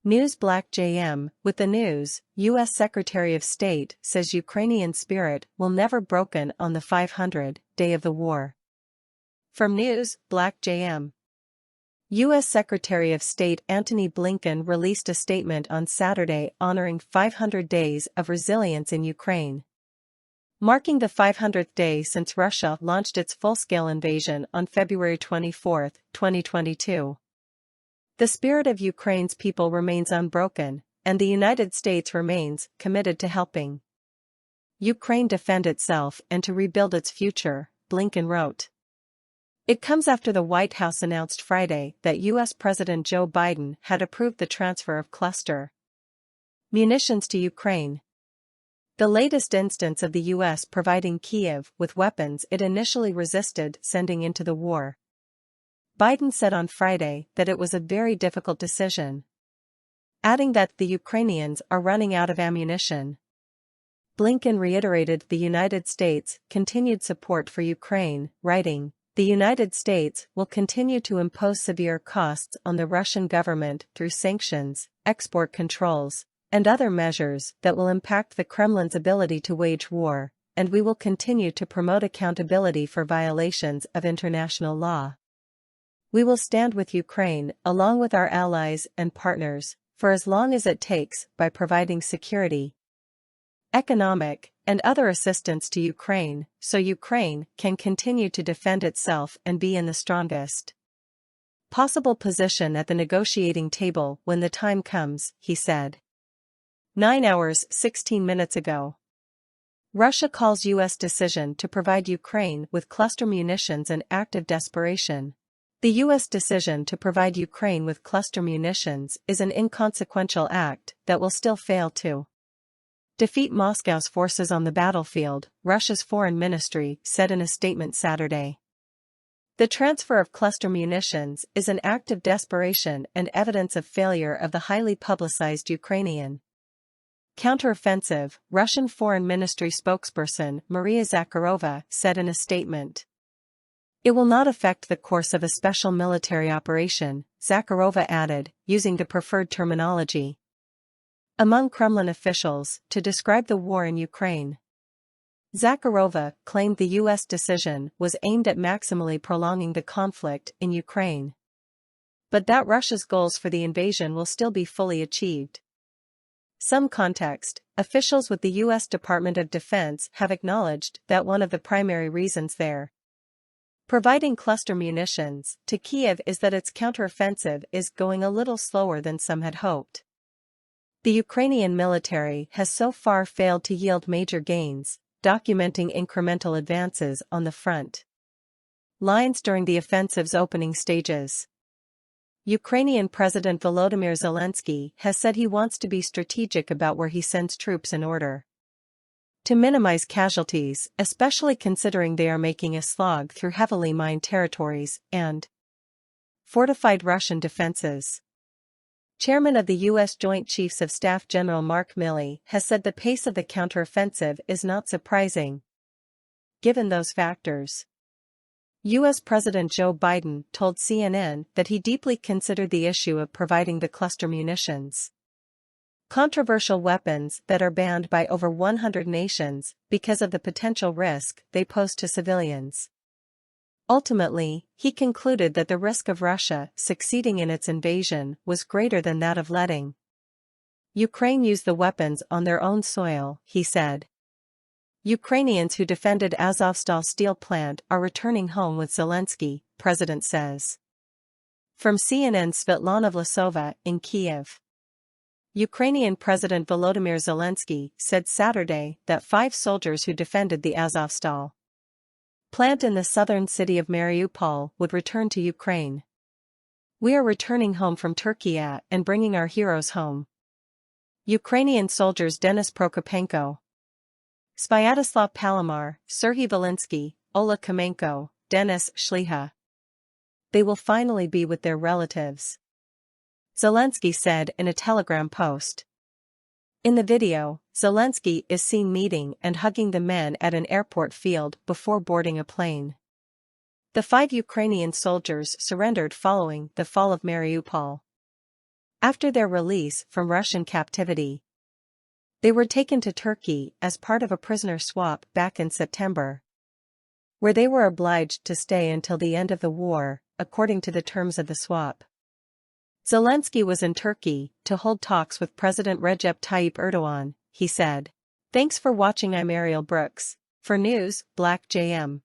News Black JM, with the news, U.S. Secretary of State says Ukrainian spirit will never broken on the 500th day of the war. From News Black JM. U.S. Secretary of State Antony Blinken released a statement on Saturday honoring 500 days of resilience in Ukraine, marking the 500th day since Russia launched its full-scale invasion on February 24, 2022. The spirit of Ukraine's people remains unbroken, and the United States remains committed to helping Ukraine defend itself and to rebuild its future, Blinken wrote. It comes after the White House announced Friday that U.S. President Joe Biden had approved the transfer of cluster munitions to Ukraine, the latest instance of the U.S. providing Kyiv with weapons it initially resisted sending into the war. Biden said on Friday that it was a very difficult decision, adding that the Ukrainians are running out of ammunition. Blinken reiterated the United States' continued support for Ukraine, writing, "The United States will continue to impose severe costs on the Russian government through sanctions, export controls, and other measures that will impact the Kremlin's ability to wage war, and we will continue to promote accountability for violations of international law. We will stand with Ukraine, along with our allies and partners, for as long as it takes by providing security, economic, and other assistance to Ukraine, so Ukraine can continue to defend itself and be in the strongest possible position at the negotiating table when the time comes," he said. 9 hours 16 minutes ago. Russia calls U.S. decision to provide Ukraine with cluster munitions an act of desperation. The U.S. decision to provide Ukraine with cluster munitions is an inconsequential act that will still fail to defeat Moscow's forces on the battlefield, Russia's foreign ministry said in a statement Saturday. The transfer of cluster munitions is an act of desperation and evidence of failure of the highly publicized Ukrainian counteroffensive, Russian Foreign Ministry spokesperson Maria Zakharova said in a statement. It will not affect the course of a special military operation, Zakharova added, using the preferred terminology among Kremlin officials to describe the war in Ukraine. Zakharova claimed the U.S. decision was aimed at maximally prolonging the conflict in Ukraine, but that Russia's goals for the invasion will still be fully achieved. Some context: officials with the U.S. Department of Defense have acknowledged that one of the primary reasons they're providing cluster munitions to Kyiv is that its counteroffensive is going a little slower than some had hoped. The Ukrainian military has so far failed to yield major gains, documenting incremental advances on the front lines during the offensive's opening stages. Ukrainian President Volodymyr Zelensky has said he wants to be strategic about where he sends troops in order to minimize casualties, especially considering they are making a slog through heavily mined territories and fortified Russian defenses. Chairman of the U.S. Joint Chiefs of Staff General Mark Milley has said the pace of the counteroffensive is not surprising, given those factors. U.S. President Joe Biden told CNN that he deeply considered the issue of providing the cluster munitions, controversial weapons that are banned by over 100 nations, because of the potential risk they pose to civilians. Ultimately, he concluded that the risk of Russia succeeding in its invasion was greater than that of letting Ukraine use the weapons on their own soil, he said. Ukrainians who defended Azovstal steel plant are returning home with Zelensky, President says. From CNN, Svetlana Vlasova in Kyiv. Ukrainian President Volodymyr Zelensky said Saturday that 5 soldiers who defended the Azovstal plant in the southern city of Mariupol would return to Ukraine. We are returning home from Turkey and bringing our heroes home. Ukrainian soldiers Denis Prokopenko, Sviatoslav Palomar, Serhiy Volinsky, Ola Kamenko, Denis Shliha. They will finally be with their relatives, Zelensky said in a Telegram post. In the video, Zelensky is seen meeting and hugging the men at an airport field before boarding a plane. The 5 Ukrainian soldiers surrendered following the fall of Mariupol. after their release from Russian captivity. They were taken to Turkey as part of a prisoner swap back in September, where they were obliged to stay until the end of the war, according to the terms of the swap. Zelensky was in Turkey to hold talks with President Recep Tayyip Erdogan, he said. Thanks for watching. I'm Ariel Brooks. For news, Black JM.